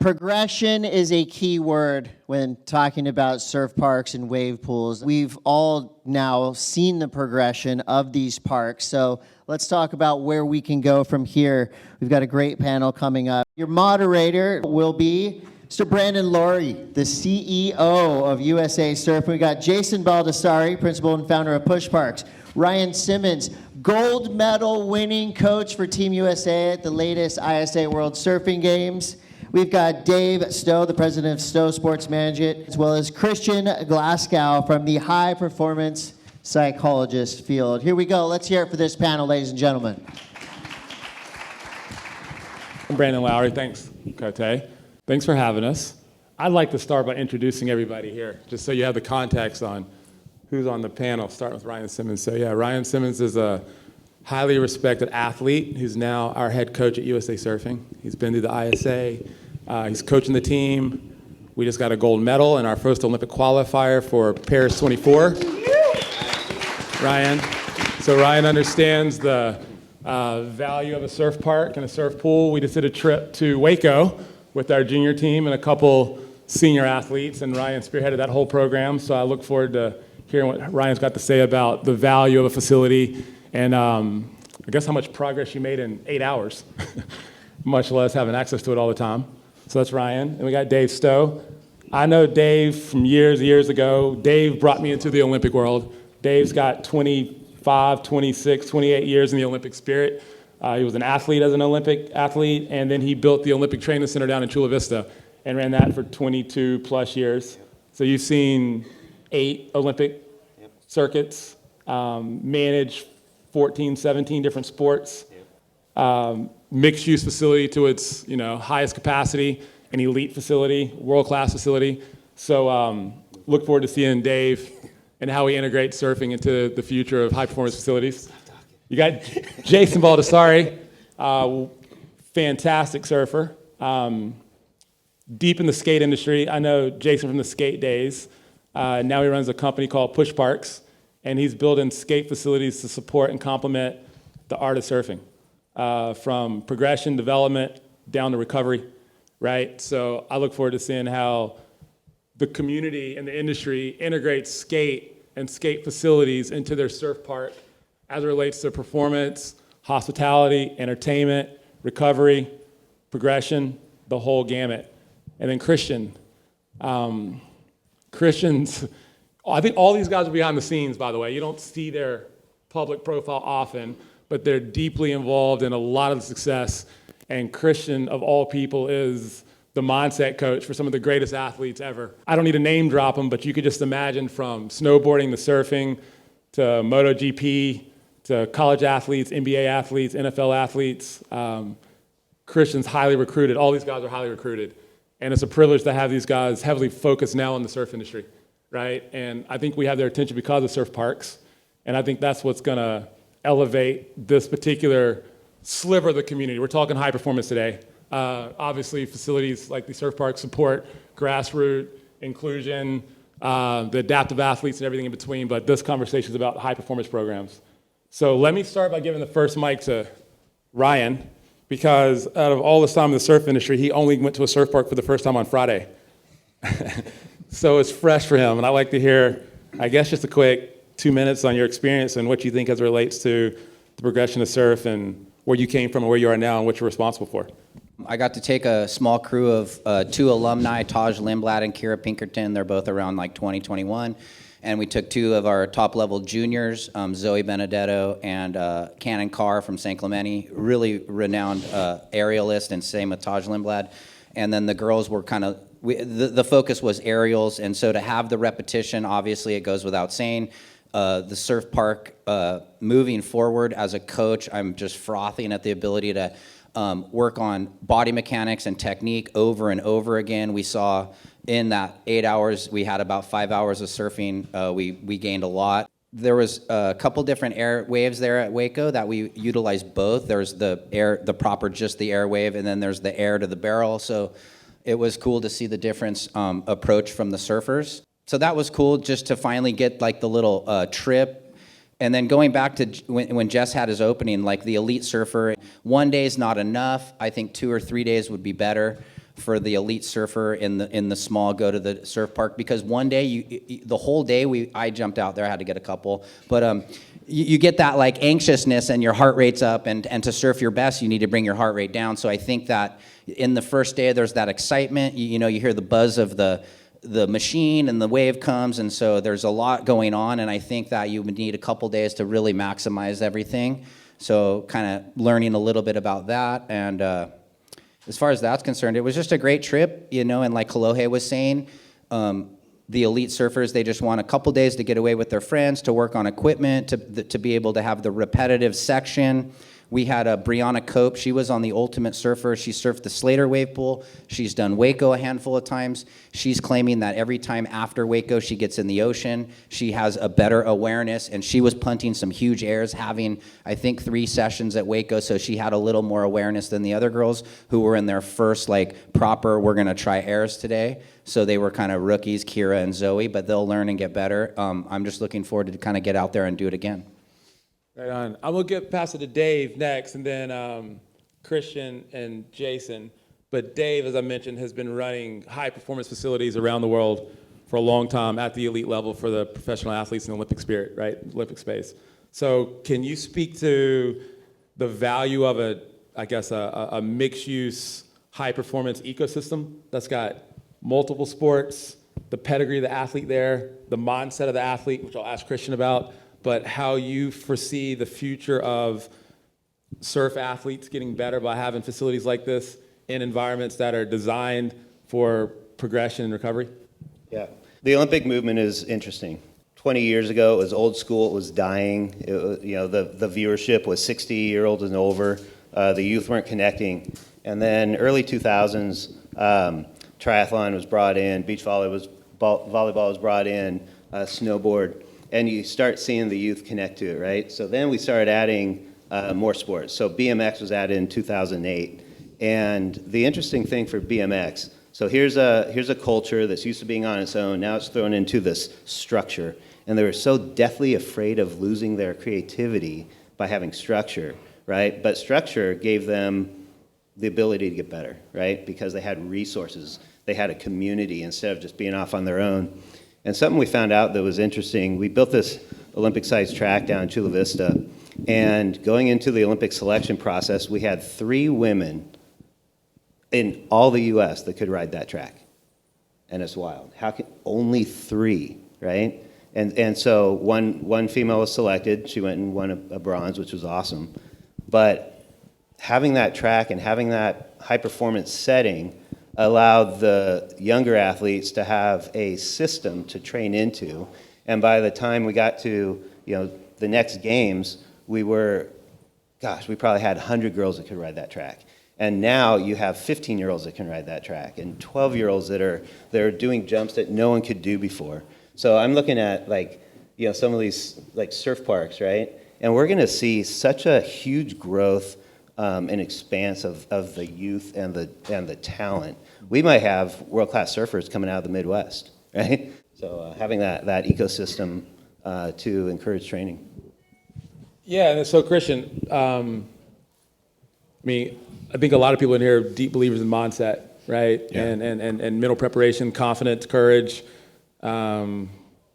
Progression is a key word when talking about surf parks and wave pools. We've all now seen the progression of these parks, so let's talk about where we can go from here. We've got a great panel coming up. Your moderator will be Mr. Brandon Lowry, the CEO of USA Surf. We got Jason Baldessari, principal and founder of PUSHparks. Ryan Simmons, gold medal winning coach for Team USA at the latest ISA World Surfing Games. We've got Dave Stow, the president of Stow Sports Management, as well as Christian Glasgow from the High Performance Psychologist field. Here we go. Let's hear it for this panel, ladies and gentlemen. I'm Brandon Lowry. Thanks, Cote. Thanks for having us. I'd like to start by introducing everybody here, just so you have the context on who's on the panel, starting with Ryan Simmons. So yeah, Ryan Simmons is a highly respected athlete who's now our head coach at USA Surfing. He's been through the ISA. He's coaching the team. We just got a gold medal in our first Olympic qualifier for Paris 24. Ryan. So Ryan understands the value of a surf park and a surf pool. We just did a trip to Waco with our junior team and a couple senior athletes, and Ryan spearheaded that whole program. So I look forward to hearing what Ryan's got to say about the value of a facility and I guess how much progress you made in 8 hours, much less having access to it all the time. So that's Ryan. And we got Dave Stow. I know Dave from years ago. Dave brought me into the Olympic world. Dave's got 25, 26, 28 years in the Olympic spirit. He was an athlete as an Olympic athlete, and then he built the Olympic Training Center down in Chula Vista and ran that for 22 plus years. So you've seen 8 Olympic circuits, managed 14, 17 different sports, mixed use facility to its highest capacity, an elite facility, world-class facility. So look forward to seeing Dave and how he integrates surfing into the future of high-performance facilities. You got Jason Baldessari, fantastic surfer, deep in the skate industry. I know Jason from the skate days. Now he runs a company called PUSHparks, and he's building skate facilities to support and complement the art of surfing, from progression, development, down to recovery, right? So I look forward to seeing how the community and the industry integrates skate and skate facilities into their surf park as it relates to performance, hospitality, entertainment, recovery, progression, the whole gamut. And then Christian's, I think all these guys are behind the scenes, by the way. You don't see their public profile often, but they're deeply involved in a lot of the success. And Christian, of all people, is the mindset coach for some of the greatest athletes ever. I don't need to name drop them, but you could just imagine from snowboarding to surfing to MotoGP to college athletes, NBA athletes, NFL athletes. Christian's highly recruited. All these guys are highly recruited. And it's a privilege to have these guys heavily focused now on the surf industry, right? And I think we have their attention because of surf parks. And I think that's what's going to elevate this particular sliver of the community. We're talking high performance today. Obviously, facilities like the surf park support grassroots inclusion, the adaptive athletes and everything in between, but this conversation is about high performance programs. So let me start by giving the first mic to Ryan, because out of all this time in the surf industry, he only went to a surf park for the first time on Friday. So it's fresh for him, and I'd like to hear, I guess, just a quick 2 minutes on your experience and what you think as it relates to the progression of surf and where you came from and where you are now and what you're responsible for. I got to take a small crew of 2 alumni, Taj Lindblad and Kira Pinkerton. They're both around like 2021. And we took 2 of our top-level juniors, Zoe Benedetto and Cannon Carr from San Clemente, really renowned aerialist, and same with Taj Lindblad. And then the girls were kind of, the focus was aerials, and so to have the repetition, obviously it goes without saying. The surf park, moving forward as a coach, I'm just frothing at the ability to work on body mechanics and technique over and over again. We saw in that 8 hours, we had about 5 hours of surfing. We gained a lot. There was a couple different air waves there at Waco that we utilized both. There's the air, the proper, just the air wave, and then there's the air to the barrel. So it was cool to see the difference approach from the surfers. So that was cool just to finally get like the little trip. And then going back to when Jess had his opening, like the elite surfer, 1 day is not enough. I think 2 or 3 days would be better. for the elite surfer in the small go to the surf park, because one day the whole day I jumped out there. I had to get a couple, but you get that like anxiousness and your heart rate's up, and to surf your best you need to bring your heart rate down. So I think that in the first day there's that excitement. You hear the buzz of the machine and the wave comes, and so there's a lot going on, and I think that you would need a couple days to really maximize everything. So kind of learning a little bit about that, and as far as that's concerned, it was just a great trip, and like Kalohe was saying, the elite surfers, they just want a couple days to get away with their friends, to work on equipment, to be able to have the repetitive section. We had Brianna Cope. She was on the Ultimate Surfer. She surfed the Slater wave pool. She's done Waco a handful of times. She's claiming that every time after Waco she gets in the ocean, she has a better awareness, and she was punting some huge airs, having, I think, 3 sessions at Waco, so she had a little more awareness than the other girls who were in their first, proper, we're going to try airs today. So they were kind of rookies, Kira and Zoe, but they'll learn and get better. I'm just looking forward to kind of get out there and do it again. Right on. I'm going to get past it to Dave next, and then Christian and Jason. But Dave, as I mentioned, has been running high-performance facilities around the world for a long time at the elite level for the professional athletes in the Olympic spirit, right? Olympic space. So can you speak to the value of a mixed-use, high-performance ecosystem that's got multiple sports, the pedigree of the athlete there, the mindset of the athlete, which I'll ask Christian about, but how you foresee the future of surf athletes getting better by having facilities like this in environments that are designed for progression and recovery? Yeah, the Olympic movement is interesting. 20 years ago, it was old school, it was dying. It was, the viewership was 60-year-olds and over. The youth weren't connecting. And then early 2000s, triathlon was brought in, beach volleyball was brought in, snowboard. And you start seeing the youth connect to it, right? So then we started adding more sports. So BMX was added in 2008. And the interesting thing for BMX, so here's a culture that's used to being on its own. Now it's thrown into this structure. And they were so deathly afraid of losing their creativity by having structure, right? But structure gave them the ability to get better, right? Because they had resources. They had a community instead of just being off on their own. And something we found out that was interesting, we built this Olympic-sized track down in Chula Vista, and going into the Olympic selection process, we had 3 women in all the U.S. that could ride that track. And it's wild. How can only 3, right? And so one female was selected. She went and won a bronze, which was awesome. But having that track and having that high-performance setting allowed the younger athletes to have a system to train into. And by the time we got to the next games, we probably had 100 girls that could ride that track. And now you have 15-year-olds that can ride that track, and 12-year-olds that are doing jumps that no one could do before. So I'm looking at some of these surf parks, right? And we're going to see such a huge growth and expanse of the youth and the talent. We might have world-class surfers coming out of the Midwest, right? So having that ecosystem to encourage training. Yeah, and so Christian, I think a lot of people in here are deep believers in mindset, right? Yeah. And mental preparation, confidence, courage. All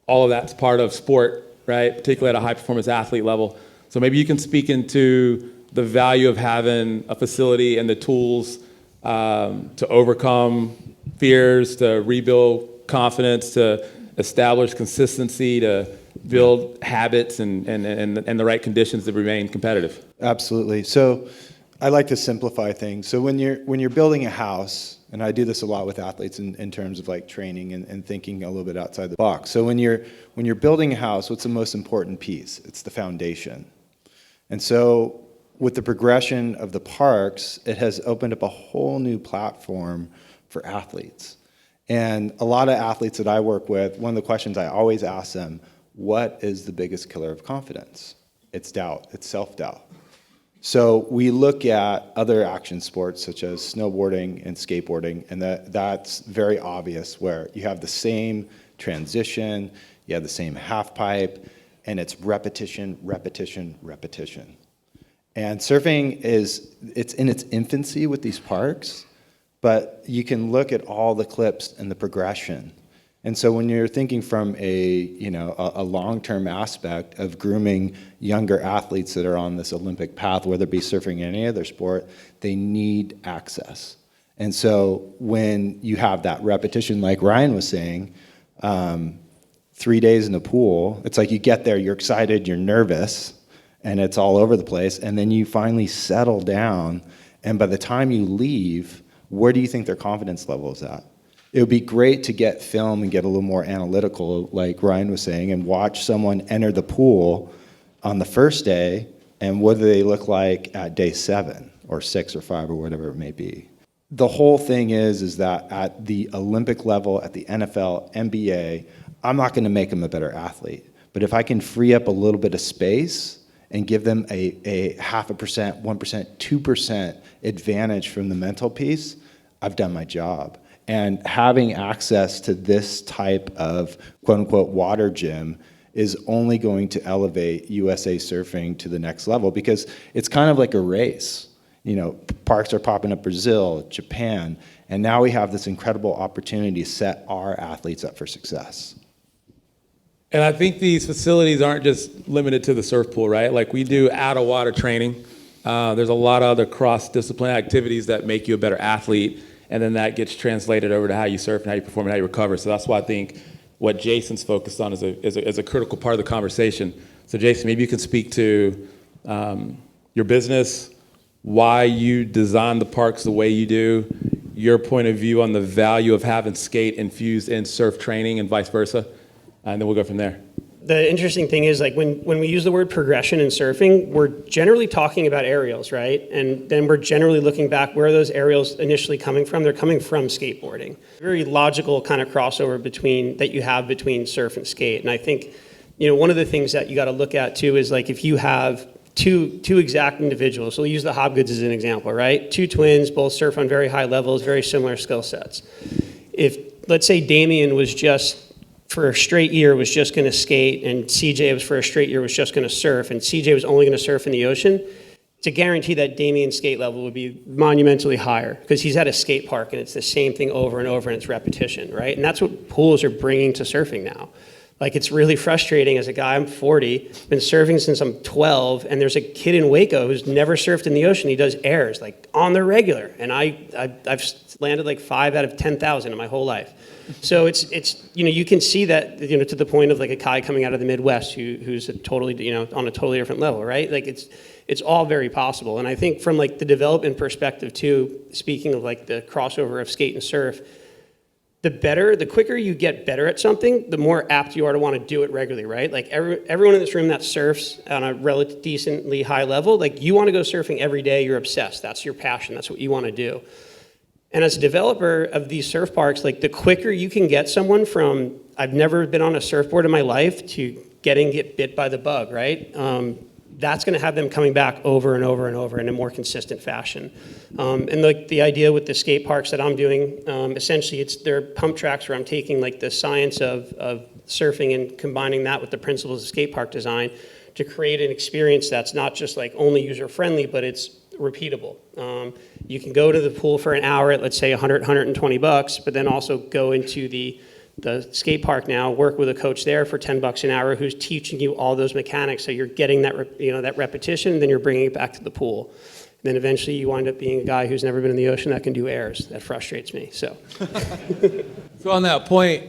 of that's part of sport, right? Particularly at a high-performance athlete level. So maybe you can speak into the value of having a facility and the tools to overcome fears, to rebuild confidence, to establish consistency, to build habits and the right conditions to remain competitive. Absolutely. So I like to simplify things. So when you're building a house, and I do this a lot with athletes in terms of training and thinking a little bit outside the box. So when you're building a house, what's the most important piece? It's the foundation. And so with the progression of the parks, it has opened up a whole new platform for athletes. And a lot of athletes that I work with, one of the questions I always ask them, what is the biggest killer of confidence? It's doubt, it's self-doubt. So we look at other action sports such as snowboarding and skateboarding, and that's very obvious, where you have the same transition, you have the same half pipe, and it's repetition, repetition, repetition. And surfing it's in its infancy with these parks, but you can look at all the clips and the progression. And so when you're thinking from a long-term aspect of grooming younger athletes that are on this Olympic path, whether it be surfing or any other sport, they need access. And so when you have that repetition, like Ryan was saying, 3 days in the pool, it's like you get there, you're excited, you're nervous, and it's all over the place, and then you finally settle down, and by the time you leave, where do you think their confidence level is at? It would be great to get film and get a little more analytical, like Ryan was saying, and watch someone enter the pool on the first day, and what do they look like at day 7 or 6 or 5 or whatever it may be. The whole thing is that at the Olympic level, at the NFL, NBA, I'm not going to make them a better athlete. But if I can free up a little bit of space and give them a 0.5%, 1%, 2% advantage from the mental piece, I've done my job. And having access to this type of quote-unquote water gym is only going to elevate USA surfing to the next level, because it's kind of like a race. You know, parks are popping up Brazil, Japan, and now we have this incredible opportunity to set our athletes up for success. And I think these facilities aren't just limited to the surf pool, right? Like, we do out-of-water training. There's a lot of other cross-discipline activities that make you a better athlete, and then that gets translated over to how you surf and how you perform and how you recover. So that's why I think what Jason's focused on is a critical part of the conversation. So Jason, maybe you can speak to your business, why you design the parks the way you do, your point of view on the value of having skate infused in surf training and vice versa, and then we'll go from there. The interesting thing is, like, when we use the word progression in surfing, we're generally talking about aerials, right? And then we're generally looking back, where are those aerials initially coming from? They're coming from skateboarding. Very logical kind of crossover that you have between surf and skate. And I think, one of the things that you got to look at too is, like, if you have two exact individuals, so we'll use the Hobgoods as an example, right? Two twins, both surf on very high levels, very similar skill sets. If, let's say, Damien was just for a straight year was just going to skate, and CJ was for a straight year was just going to surf, and CJ was only going to surf in the ocean, to guarantee that Damien's skate level would be monumentally higher, because he's at a skate park and it's the same thing over and over and it's repetition, right? And that's what pools are bringing to surfing now. Like, it's really frustrating as a guy, I'm 40, been surfing since I'm 12, and there's a kid in Waco who's never surfed in the ocean. He does airs, like, on the regular, and I've landed like 5 out of 10,000 in my whole life. So it's you can see that, to the point of, like, a guy coming out of the Midwest who's a totally, on a totally different level, right? Like, it's all very possible. And I think from, like, the development perspective too, speaking of, like, the crossover of skate and surf, the quicker you get better at something, the more apt you are to want to do it regularly, right? Like, everyone in this room that surfs on a relatively decently high level, like, you want to go surfing every day, you're obsessed, that's your passion, that's what you want to do. And as a developer of these surf parks, like, the quicker you can get someone from, I've never been on a surfboard in my life, to get bit by the bug, right? That's going to have them coming back over and over and over in a more consistent fashion. And, like, the idea with the skate parks that I'm doing, essentially they're pump tracks where I'm taking, like, the science of surfing and combining that with the principles of skate park design to create an experience that's not just, like, only user-friendly, but it's repeatable. You can go to the pool for an hour at, let's say, $120, but then also go into the skate park now, work with a coach there for $10 an hour who's teaching you all those mechanics, so you're getting that that repetition, and then you're bringing it back to the pool. And then eventually you wind up being a guy who's never been in the ocean that can do airs. That frustrates me. So on that point,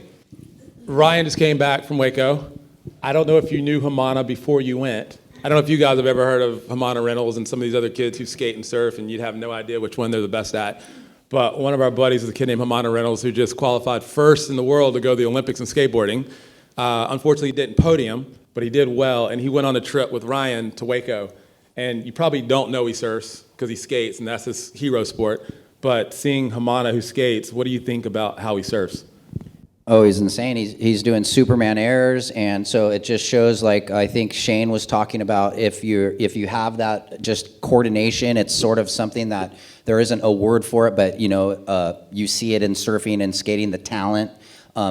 Ryan just came back from Waco. I don't know if you knew Hamana before you went. I don't know if you guys have ever heard of Hamana Reynolds and some of these other kids who skate and surf, and you'd have no idea which one they're the best at. But one of our buddies is a kid named Hamana Reynolds who just qualified first in the world to go to the Olympics in skateboarding. Unfortunately, he didn't podium, but he did well, and he went on a trip with Ryan to Waco. And you probably don't know he surfs because he skates, and that's his hero sport. But seeing Hamana who skates, what do you think about how he surfs? Oh, he's insane. He's doing Superman airs, and so it just shows, like, I think Shane was talking about, if you have that just coordination, it's sort of something that there isn't a word for it, but you see it in surfing and skating, the talent.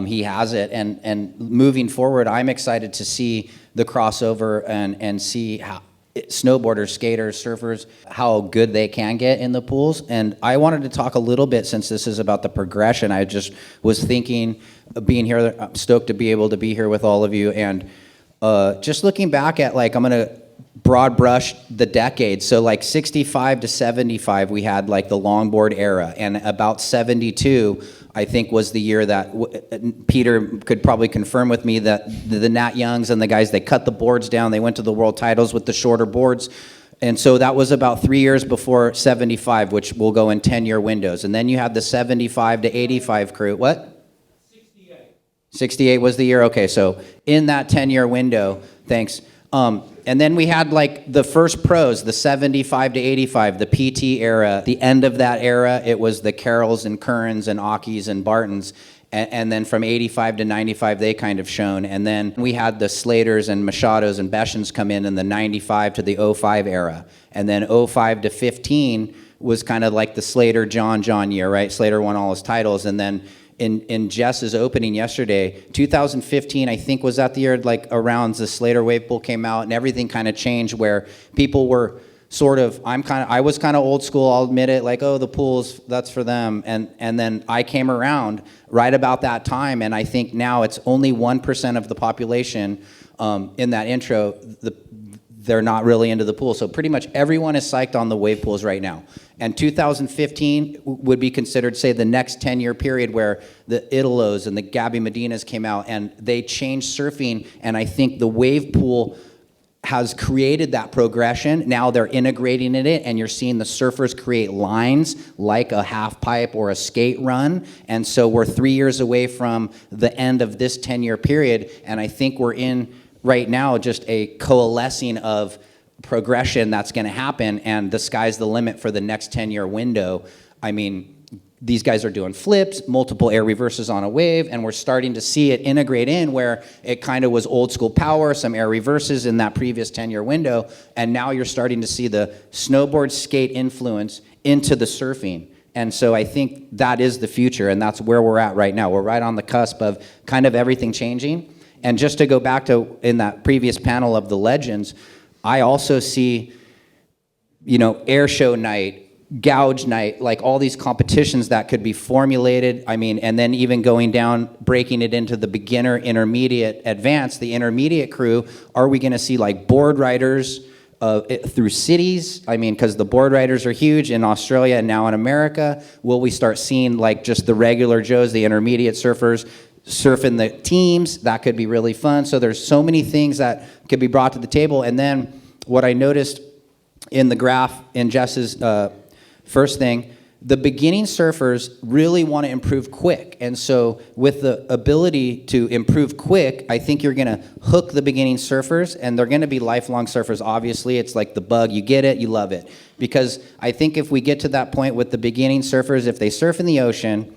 He has it, and moving forward, I'm excited to see the crossover and see how snowboarders, skaters, surfers, how good they can get in the pools. And I wanted to talk a little bit, since this is about the progression. I just was thinking, being here, I'm stoked to be able to be here with all of you. And just looking back at, like, I'm going to broad brush the decades. So like 65 to 75, we had like the longboard era. And about 72, I think, was the year that Peter could probably confirm with me that the Nat Youngs and the guys, they cut the boards down. They went to the world titles with the shorter boards. And so that was about 3 years before 75, which will go in 10-year windows. And then you have the 75 to 85 crew. What? 68 was the year? Okay, so in that 10-year window, thanks. And then we had like the first pros, the 75 to 85, the PT era. The end of that era, it was the Carrolls and Currans and Akis and Bartons. And then from 85 to 95, they kind of shone. And then we had the Slaters and Machados and Beshens come in the 95 to the 05 era. And then 05 to 15 was kind of like the Slater, John year, right? Slater won all his titles. And then in Jess's opening yesterday, 2015, I think, was that the year, like around the Slater wave pool came out, and everything kind of changed, where people were sort of, I was kind of old school, I'll admit it, like, oh, the pools, that's for them. And then I came around right about that time, and I think now it's only 1% of the population in that intro, they're not really into the pool. So pretty much everyone is psyched on the wave pools right now. And 2015 would be considered, say, the next 10-year period where the Italos and the Gabby Medinas came out and they changed surfing. And I think the wave pool has created that progression. Now they're integrating in it, and you're seeing the surfers create lines like a half pipe or a skate run. And so we're 3 years away from the end of this 10-year period. And I think we're in right now just a coalescing of progression that's going to happen, and the sky's the limit for the next 10-year window. I mean, these guys are doing flips, multiple air reverses on a wave, and we're starting to see it integrate in where it kind of was old school power, some air reverses in that previous 10-year window, and now you're starting to see the snowboard skate influence into the surfing. And so I think that is the future, and that's where we're at right now. We're right on the cusp of kind of everything changing. And just to go back to in that previous panel of the legends, I also see, air show night, gouge night, like all these competitions that could be formulated. I mean, and then even going down, breaking it into the beginner, intermediate, advanced, the intermediate crew. Are we going to see like board riders through cities? I mean, because the board riders are huge in Australia and now in America. Will we start seeing like just the regular Joes, the intermediate surfers, surfing the teams? That could be really fun. So there's so many things that could be brought to the table. And then what I noticed in the graph in Jess's first thing, the beginning surfers really want to improve quick. And so with the ability to improve quick, I think you're going to hook the beginning surfers, and they're going to be lifelong surfers. Obviously, it's like the bug. You get it, you love it. Because I think if we get to that point with the beginning surfers, if they surf in the ocean,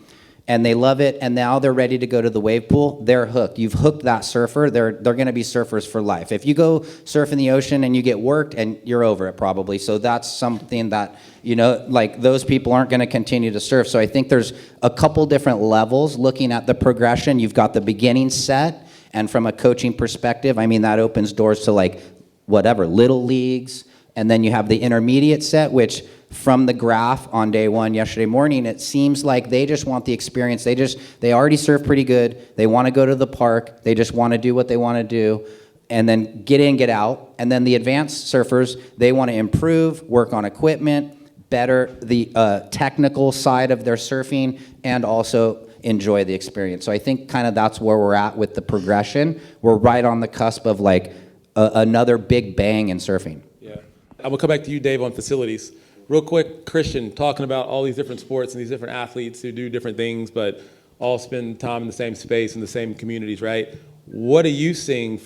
and they love it, and now they're ready to go to the wave pool, they're hooked. You've hooked that surfer. They're going to be surfers for life. If you go surf in the ocean and you get worked, and you're over it probably. So that's something that, like those people aren't going to continue to surf. So I think there's a couple different levels looking at the progression. You've got the beginning set, and from a coaching perspective, I mean, that opens doors to like whatever, little leagues. And then you have the intermediate set, which from the graph on day one yesterday morning, it seems like they just want the experience. They already surf pretty good. They want to go to the park. They just want to do what they want to do and then get in, get out. And then the advanced surfers, they want to improve, work on equipment, better the technical side of their surfing, and also enjoy the experience. So I think kind of that's where we're at with the progression. We're right on the cusp of like another big bang in surfing. Yeah. I will come back to you, Dave, on facilities. Real quick, Christian, talking about all these different sports and these different athletes who do different things, but all spend time in the same space in the same communities, right? What are you seeing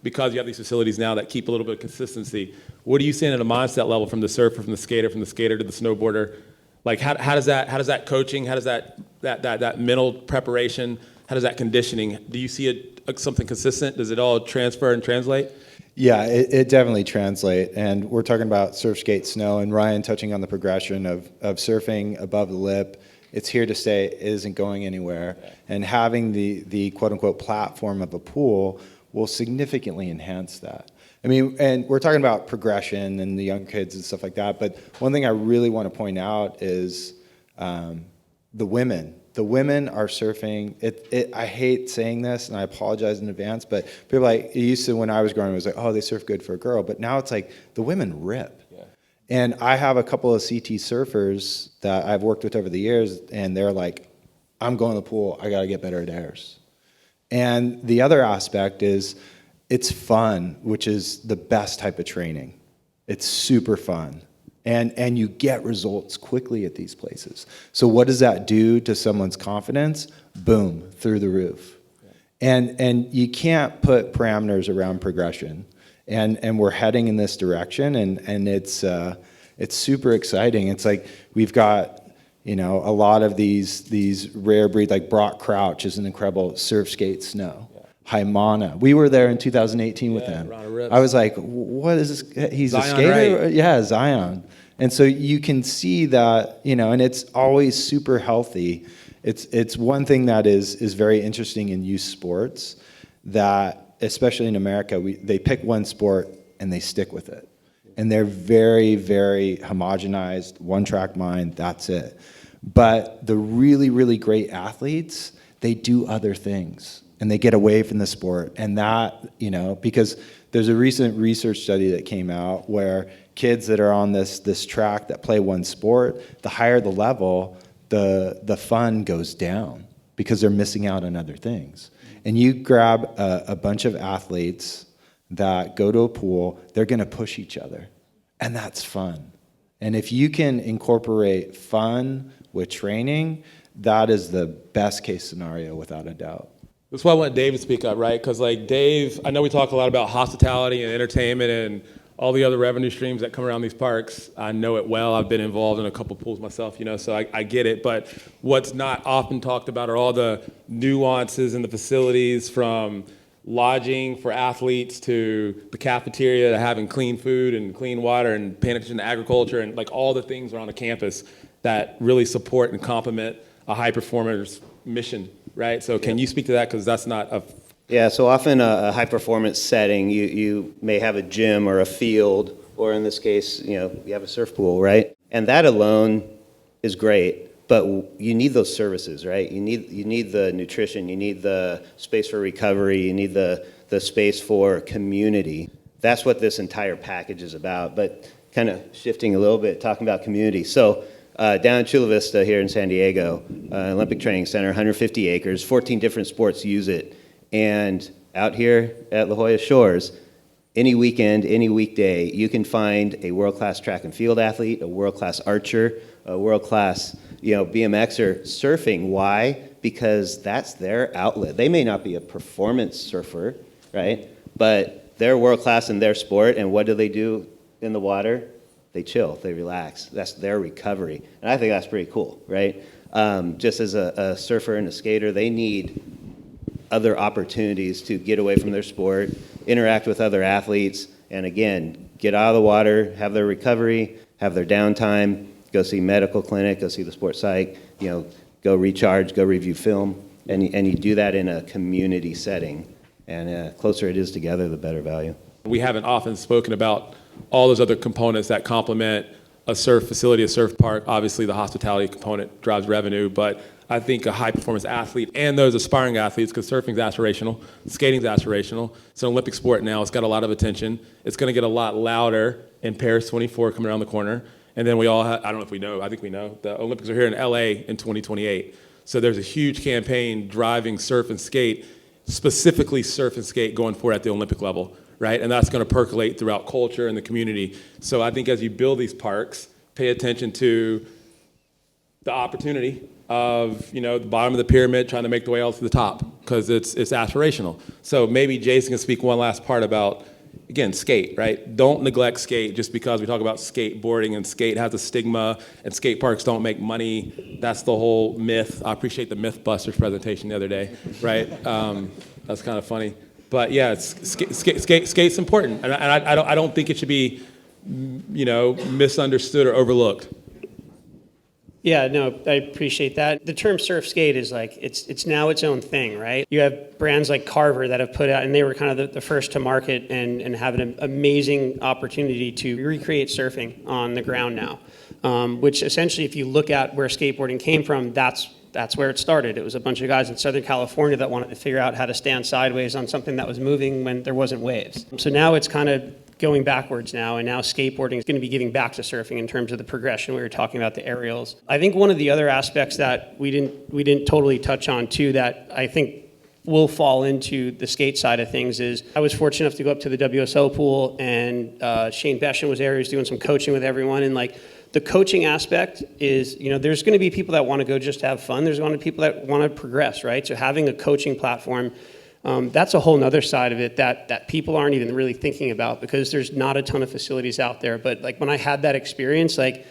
because you have these facilities now that keep a little bit of consistency, what are you seeing at a mindset level from the surfer, from the skater to the snowboarder? Like how does that coaching, how does that mental preparation, how does that conditioning, do you see something consistent? Does it all transfer and translate? Yeah, it definitely translates. And we're talking about surf, skate, snow, and Ryan touching on the progression of surfing above the lip. It's here to stay. It isn't going anywhere. And having the quote-unquote platform of a pool will significantly enhance that. I mean, and we're talking about progression and the young kids and stuff like that, but one thing I really want to point out is the women. The women are surfing. I hate saying this, and I apologize in advance, but people like, it used to, when I was growing up, it was like, oh, they surf good for a girl, but now it's like, the women rip. Yeah. And I have a couple of CT surfers that I've worked with over the years, and they're like, I'm going to the pool, I got to get better at airs. And the other aspect is, it's fun, which is the best type of training. It's super fun. And you get results quickly at these places. So what does that do to someone's confidence? Boom, through the roof. Yeah. And you can't put parameters around progression. And we're heading in this direction, and it's super exciting. It's like we've got, you know, a lot of these rare breed, like Brock Crouch is an incredible surf skate snow. Haimana. We were there in 2018 with them. I was like, what is this? He's Zion, a skater? Right? Yeah, Zion. And so you can see that, you know, and it's always super healthy. It's one thing that is very interesting in youth sports, that especially in America, they pick one sport and they stick with it. And they're very, very homogenized, one-track mind, that's it. But the really, really great athletes, they do other things. And they get away from the sport, and that, you know, because there's a recent research study that came out where kids that are on this track that play one sport, the higher the level, the fun goes down because they're missing out on other things. And you grab a bunch of athletes that go to a pool, they're going to push each other, and that's fun. And if you can incorporate fun with training, that is the best case scenario without a doubt. That's why I want Dave to speak up, right? Because like Dave, I know we talk a lot about hospitality and entertainment and all the other revenue streams that come around these parks. I know it well. I've been involved in a couple pools myself, you know, so I get it. But what's not often talked about are all the nuances in the facilities, from lodging for athletes to the cafeteria to having clean food and clean water and paying attention to agriculture and like all the things around a campus that really support and complement a high performer's mission. Right, so can you speak to that, because that's not a... Yeah, so often a high-performance setting, you may have a gym or a field, or in this case, you know, you have a surf pool, right? And that alone is great, but you need those services, right? You need the nutrition, you need the space for recovery, you need the space for community. That's what this entire package is about, but kind of shifting a little bit, talking about community. So down in Chula Vista here in San Diego, Olympic Training Center, 150 acres, 14 different sports use it. And out here at La Jolla Shores, any weekend, any weekday, you can find a world-class track and field athlete, a world-class archer, a world-class, you know, BMXer surfing. Why? Because that's their outlet. They may not be a performance surfer, right? But they're world-class in their sport, and what do they do in the water? They chill, they relax. That's their recovery. And I think that's pretty cool, right? Just as a surfer and a skater, they need other opportunities to get away from their sport, interact with other athletes, and again, get out of the water, have their recovery, have their downtime, go see medical clinic, go see the sports psych, you know, go recharge, go review film, and you do that in a community setting. And the closer it is together, the better value. We haven't often spoken about all those other components that complement a surf facility, a surf park. Obviously, the hospitality component drives revenue, but I think a high-performance athlete and those aspiring athletes, because surfing's aspirational, skating's aspirational. It's an Olympic sport now. It's got a lot of attention. It's going to get a lot louder in Paris 24 coming around the corner. And then we all have, I don't know if we know, I think we know, the Olympics are here in LA in 2028. So there's a huge campaign driving surf and skate, specifically surf and skate going forward at the Olympic level. Right? And that's going to percolate throughout culture and the community. So I think as you build these parks, pay attention to the opportunity of, you know, the bottom of the pyramid trying to make the way out to the top, because it's aspirational. So maybe Jason can speak one last part about, again, skate, right? Don't neglect skate just because we talk about skateboarding and skate has a stigma and skate parks don't make money. That's the whole myth. I appreciate the Mythbusters presentation the other day, right? That's kind of funny. But yeah, skate's important, and I don't think it should be, you know, misunderstood or overlooked. Yeah, no, I appreciate that. The term surf skate is like, it's now its own thing, right? You have brands like Carver that have put out, and they were kind of the first to market and have an amazing opportunity to recreate surfing on the ground now. Which essentially, if you look at where skateboarding came from, that's where it started. It was a bunch of guys in Southern California that wanted to figure out how to stand sideways on something that was moving when there wasn't waves. So now it's kind of going backwards now, and now skateboarding is going to be giving back to surfing in terms of the progression. We were talking about the aerials. I think one of the other aspects that we didn't totally touch on too, that I think will fall into the skate side of things, is I was fortunate enough to go up to the WSO pool, and Shane Beschen was there. He was doing some coaching with everyone, and like the coaching aspect is, there's going to be people that want to go just to have fun. There's going to be people that want to progress, right? So having a coaching platform, that's a whole nother side of it that people aren't even really thinking about, because there's not a ton of facilities out there. But like when I had that experience, like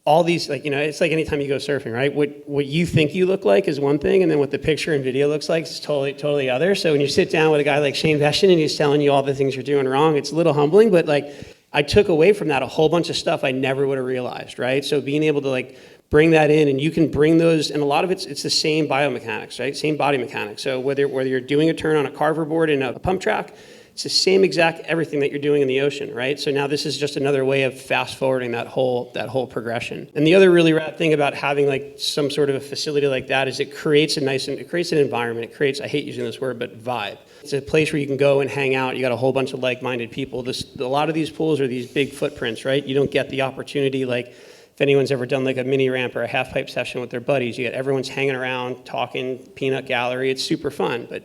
all these, like, it's like anytime you go surfing, right? What you think you look like is one thing, and then what the picture and video looks like is totally other. So when you sit down with a guy like Shane Beschen and he's telling you all the things you're doing wrong, it's a little humbling, but like I took away from that a whole bunch of stuff I never would have realized, right? So being able to like bring that in, and you can bring those, and a lot of it's the same biomechanics, right? Same body mechanics. So whether you're doing a turn on a carver board in a pump track, it's the same exact everything that you're doing in the ocean, right? So now this is just another way of fast forwarding that whole progression. And the other really rad thing about having like some sort of a facility like that is it creates an environment. It creates, I hate using this word, but vibe. It's a place where you can go and hang out. You got a whole bunch of like-minded people. A lot of these pools are these big footprints, right? You don't get the opportunity, like if anyone's ever done like a mini ramp or a half pipe session with their buddies, you get everyone's hanging around, talking, peanut gallery. It's super fun, but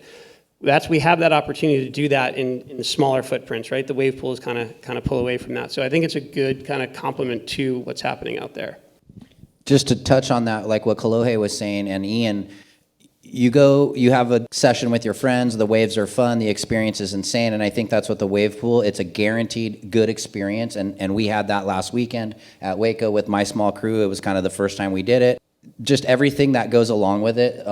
we have that opportunity to do that in the smaller footprints, right? The wave pools kind of pull away from that. So I think it's a good kind of complement to what's happening out there. Just to touch on that, like what Kalohe was saying, and Ian, you have a session with your friends, the waves are fun, the experience is insane, and I think that's what the wave pool, it's a guaranteed good experience, and we had that last weekend at Waco with my small crew. It was kind of the first time we did it. Just everything that goes along with it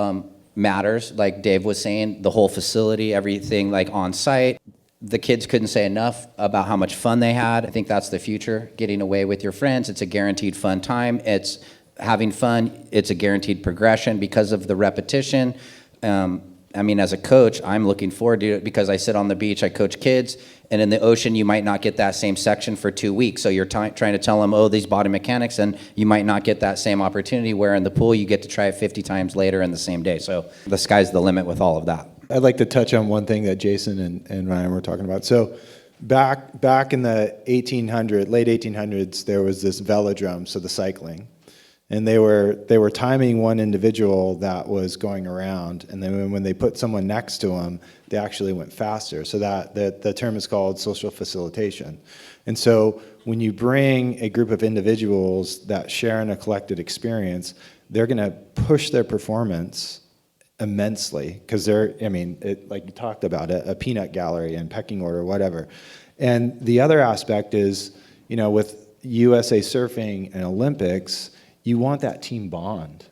matters, like Dave was saying, the whole facility, everything like on site. The kids couldn't say enough about how much fun they had. I think that's the future, getting away with your friends. It's a guaranteed fun time. It's having fun, it's a guaranteed progression because of the repetition. I mean, as a coach, I'm looking forward to it because I sit on the beach, I coach kids, and in the ocean, you might not get that same section for 2 weeks. So you're trying to tell them, these body mechanics, and you might not get that same opportunity, where in the pool, you get to try it 50 times later in the same day. So the sky's the limit with all of that. I'd like to touch on one thing that Jason and Ryan were talking about. So back in the late 1800s, there was this velodrome, so the cycling. And they were timing one individual that was going around, and then when they put someone next to him, they actually went faster. So the term is called social facilitation. And so when you bring a group of individuals that share in a collected experience, they're going to push their performance immensely, because like you talked about, a peanut gallery and pecking order, whatever. And the other aspect is, with USA Surfing and Olympics, you want that team bond.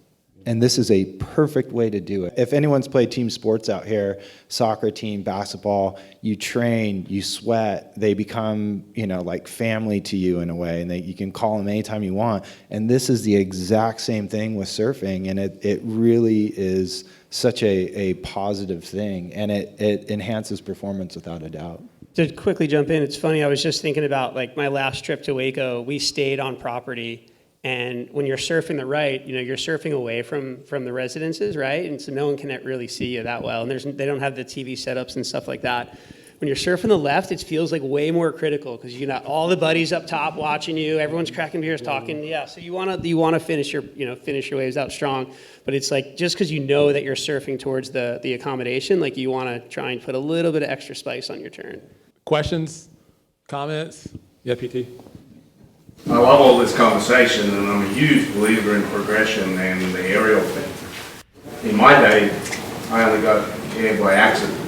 And this is a perfect way to do it. If anyone's played team sports out here, soccer team, basketball, you train, you sweat, they become, like family to you in a way, and you can call them anytime you want. And this is the exact same thing with surfing, and it really is such a positive thing, and it enhances performance without a doubt. To quickly jump in, it's funny, I was just thinking about like my last trip to Waco. We stayed on property. And when you're surfing the right, you're surfing away from the residences, right? And so no one can really see you that well. And they don't have the TV setups and stuff like that. When you're surfing the left, it feels like way more critical because you got all the buddies up top watching you. Everyone's cracking beers, talking. Yeah, so you want to finish your waves out strong. But it's like just because you know that you're surfing towards the accommodation, like you want to try and put a little bit of extra spice on your turn. Questions, comments? Yeah, PT. I love all this conversation, and I'm a huge believer in progression and the aerial thing. In my day, I only got air by accident.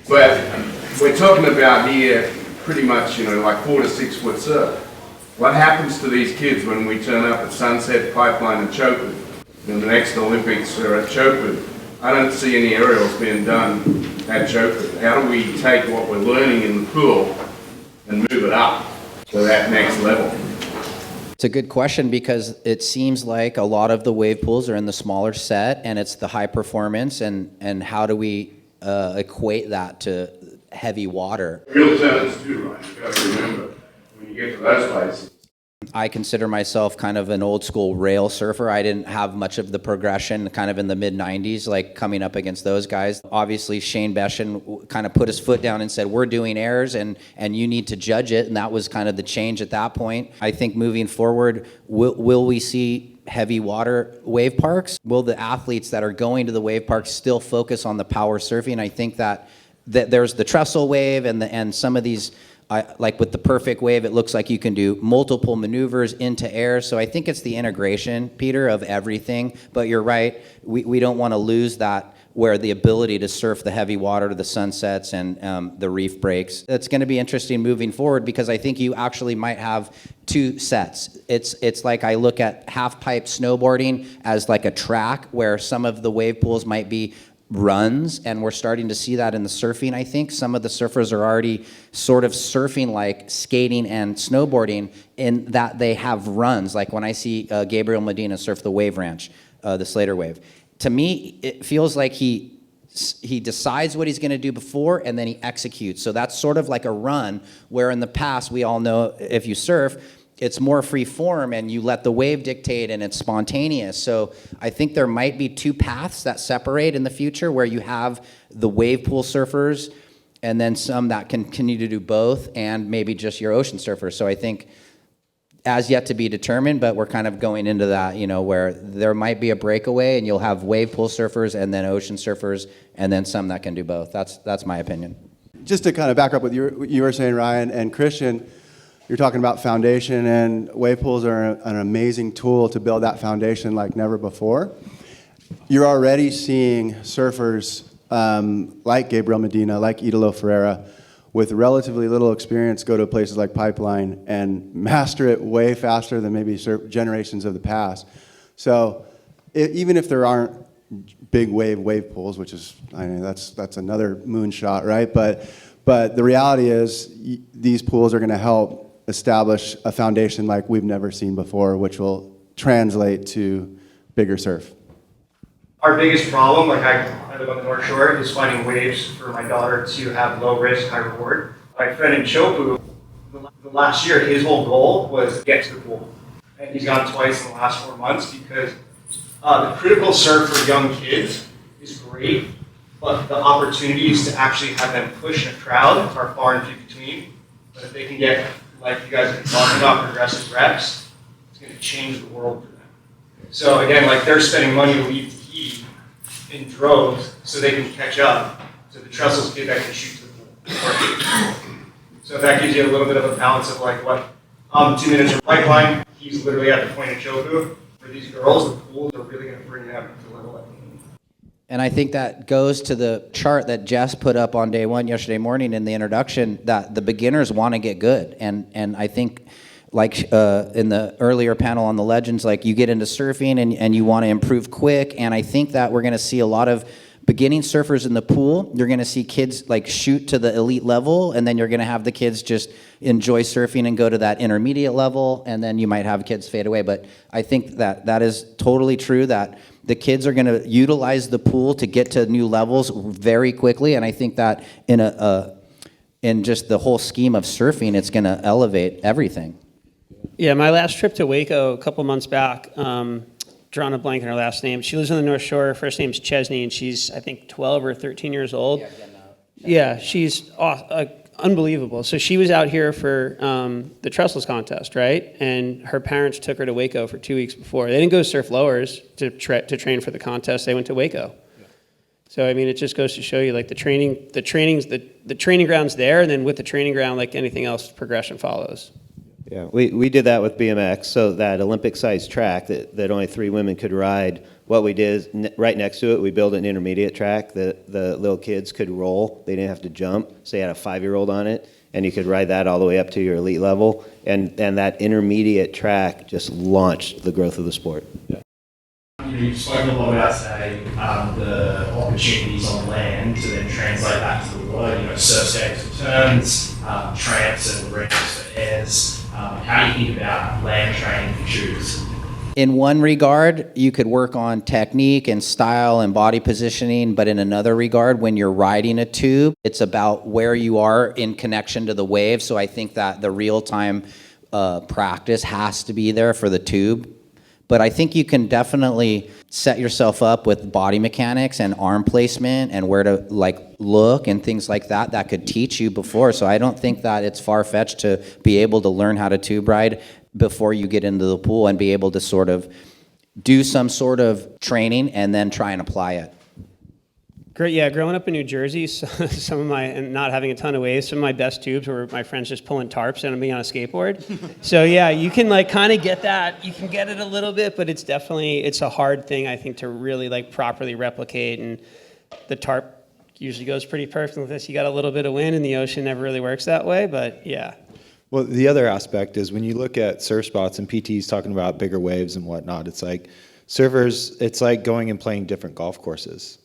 But we're talking about here pretty much, like 4 to 6 foot surf. What happens to these kids when we turn up at Sunset, Pipeline, and Chokewood? And the next Olympics are at Chokewood. I don't see any aerials being done at Chokewood. How do we take what we're learning in the pool and move it up to that next level? It's a good question because it seems like a lot of the wave pools are in the smaller set and it's the high performance, and how do we equate that to heavy water? Real tenants too, right? You've got to remember, when you get to those places. I consider myself kind of an old school rail surfer. I didn't have much of the progression kind of in the mid 90s, like coming up against those guys. Obviously, Shane Beshin kind of put his foot down and said, we're doing airs and you need to judge it. And that was kind of the change at that point. I think moving forward, will we see heavy water wave parks? Will the athletes that are going to the wave parks still focus on the power surfing? I think that there's the trestle wave and some of these, like with the perfect wave, it looks like you can do multiple maneuvers into air. So I think it's the integration, Peter, of everything. But you're right, we don't want to lose that, where the ability to surf the heavy water to the sunsets and the reef breaks. It's going to be interesting moving forward because I think you actually might have two sets. It's like I look at half pipe snowboarding as like a track where some of the wave pools might be runs, and we're starting to see that in the surfing. I think some of the surfers are already sort of surfing like skating and snowboarding in that they have runs. Like when I see Gabriel Medina surf the wave ranch, the Slater wave, to me it feels like he decides what he's going to do before and then he executes. So that's sort of like a run, where in the past we all know if you surf, it's more free form and you let the wave dictate and it's spontaneous. So I think there might be two paths that separate in the future, where you have the wave pool surfers and then some that can continue to do both, and maybe just your ocean surfers. So I think as yet to be determined, but we're kind of going into that, where there might be a breakaway and you'll have wave pool surfers and then ocean surfers and then some that can do both. That's my opinion. Just to kind of back up what you were saying, Ryan and Christian, you're talking about foundation, and wave pools are an amazing tool to build that foundation like never before. You're already seeing surfers like Gabriel Medina, like Italo Ferreira, with relatively little experience go to places like Pipeline and master it way faster than maybe generations of the past. So even if there aren't big wave pools, which is, that's another moonshot, right? But the reality is these pools are going to help establish a foundation like we've never seen before, which will translate to bigger surf. Our biggest problem, like I live on the North Shore, is finding waves for my daughter to have low risk, high reward. My friend in Chopu, the last year, his whole goal was to get to the pool. And he's gone twice in the last 4 months because the critical surf for young kids is great, but the opportunities to actually have them push in a crowd are far and few between. But if they can get, like you guys have been talking about, progressive reps, it's going to change the world for them. So again, like they're spending money to leave the heat in droves so they can catch up to the Trestles kid that can shoot to the pool. So that gives you a little bit of a balance of like what 2 minutes of Pipeline, he's literally at the point of Chopu. For these girls, the pools are really going to bring them to the level that they need. And I think that goes to the chart that Jess put up on day one yesterday morning in the introduction, that the beginners want to get good. And I think, like in the earlier panel on the legends, like you get into surfing and you want to improve quick. And I think that we're going to see a lot of beginning surfers in the pool. You're going to see kids like shoot to the elite level, and then you're going to have the kids just enjoy surfing and go to that intermediate level, and then you might have kids fade away. But I think that is totally true, that the kids are going to utilize the pool to get to new levels very quickly, and I think that in just the whole scheme of surfing, it's going to elevate everything. Yeah, my last trip to Waco a couple months back, drawn a blank on her last name. She lives on the North Shore. Her first name's Chesney, and she's, I think, 12 or 13 years old. Yeah, she's unbelievable. So she was out here for the Trestles contest, right? And her parents took her to Waco for 2 weeks before. They didn't go surf Lowers to train for the contest. They went to Waco. So I mean, it just goes to show you, like the training ground's there, and then with the training ground, like anything else, progression follows. Yeah, we did that with BMX, so that Olympic-sized track that only 3 women could ride, what we did is right next to it, we built an intermediate track that the little kids could roll. They didn't have to jump, so you had a 5-year-old on it, and you could ride that all the way up to your elite level, and that intermediate track just launched the growth of the sport. Yeah. You've spoken a lot about today the opportunities on land to then translate that to the water, surfscapes and turns, tramps and ramps for airs. How do you think about land training for tubes? In one regard, you could work on technique and style and body positioning, but in another regard, when you're riding a tube, it's about where you are in connection to the wave. So I think that the real-time practice has to be there for the tube. But I think you can definitely set yourself up with body mechanics and arm placement and where to look and things like that that could teach you before. So I don't think that it's far-fetched to be able to learn how to tube ride before you get into the pool and be able to sort of do some sort of training and then try and apply it. Great, yeah, growing up in New Jersey, and not having a ton of waves, some of my best tubes were my friends just pulling tarps and me on a skateboard. So yeah, you can kind of get that, you can get it a little bit, but it's a hard thing, I think, to really properly replicate, and the tarp usually goes pretty perfect with this. You got a little bit of wind and the ocean never really works that way, but yeah. Well, the other aspect is when you look at surf spots and PTs talking about bigger waves and whatnot, it's like surfers, it's like going and playing different golf courses.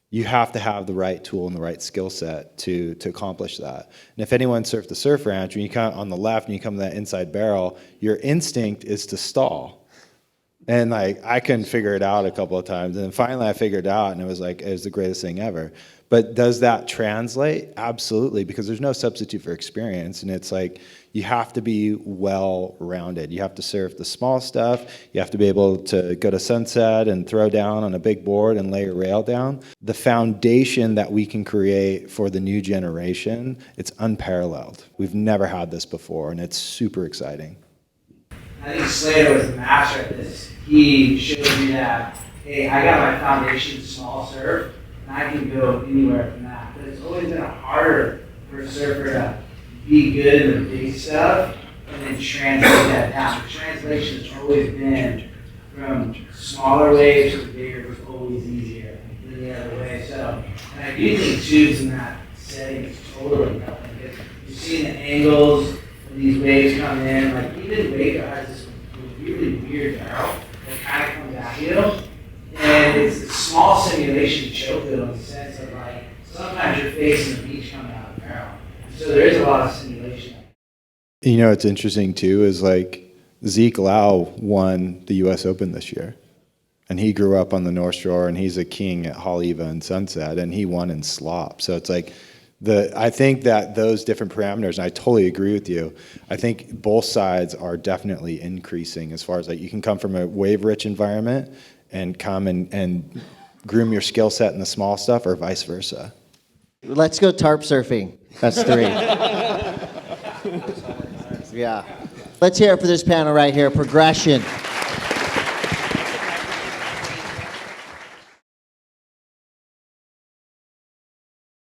You have to have the right tool and the right skill set to accomplish that. And if anyone surfed the surf ranch, when you come on the left and you come to that inside barrel, your instinct is to stall. And I couldn't figure it out a couple of times. And then finally I figured it out, and it was the greatest thing ever. But does that translate? Absolutely, because there's no substitute for experience. And it's you have to be well-rounded. You have to surf the small stuff. You have to be able to go to sunset and throw down on a big board and lay your rail down. The foundation that we can create for the new generation, it's unparalleled. We've never had this before, and it's super exciting. I think Slater was the master at this. He showed me that, hey, I got my foundation small surf, and I can go anywhere from that. But it's always been harder for a surfer to be good in the big stuff and then translate that down. The translation has always been from smaller waves to bigger was always easier than the other way. So, and I do think tubes in that setting is totally helping. You've seen the angles of these waves come in, even Waco has this really weird barrel that kind of comes at you. And it's a small simulation choke in the sense of sometimes you're facing the beach coming out of the barrel. So there is a lot of simulation. You know, what's interesting too is Zeke Lau won the U.S. Open this year. And he grew up on the North Shore, and he's a king at Haleiwa and Sunset, and he won in slop. So it's I think that those different parameters, and I totally agree with you, I think both sides are definitely increasing as far as you can come from a wave-rich environment and come and groom your skill set in the small stuff, or vice versa. Let's go tarp surfing. That's 3. Yeah. Let's hear it for this panel right here, progression.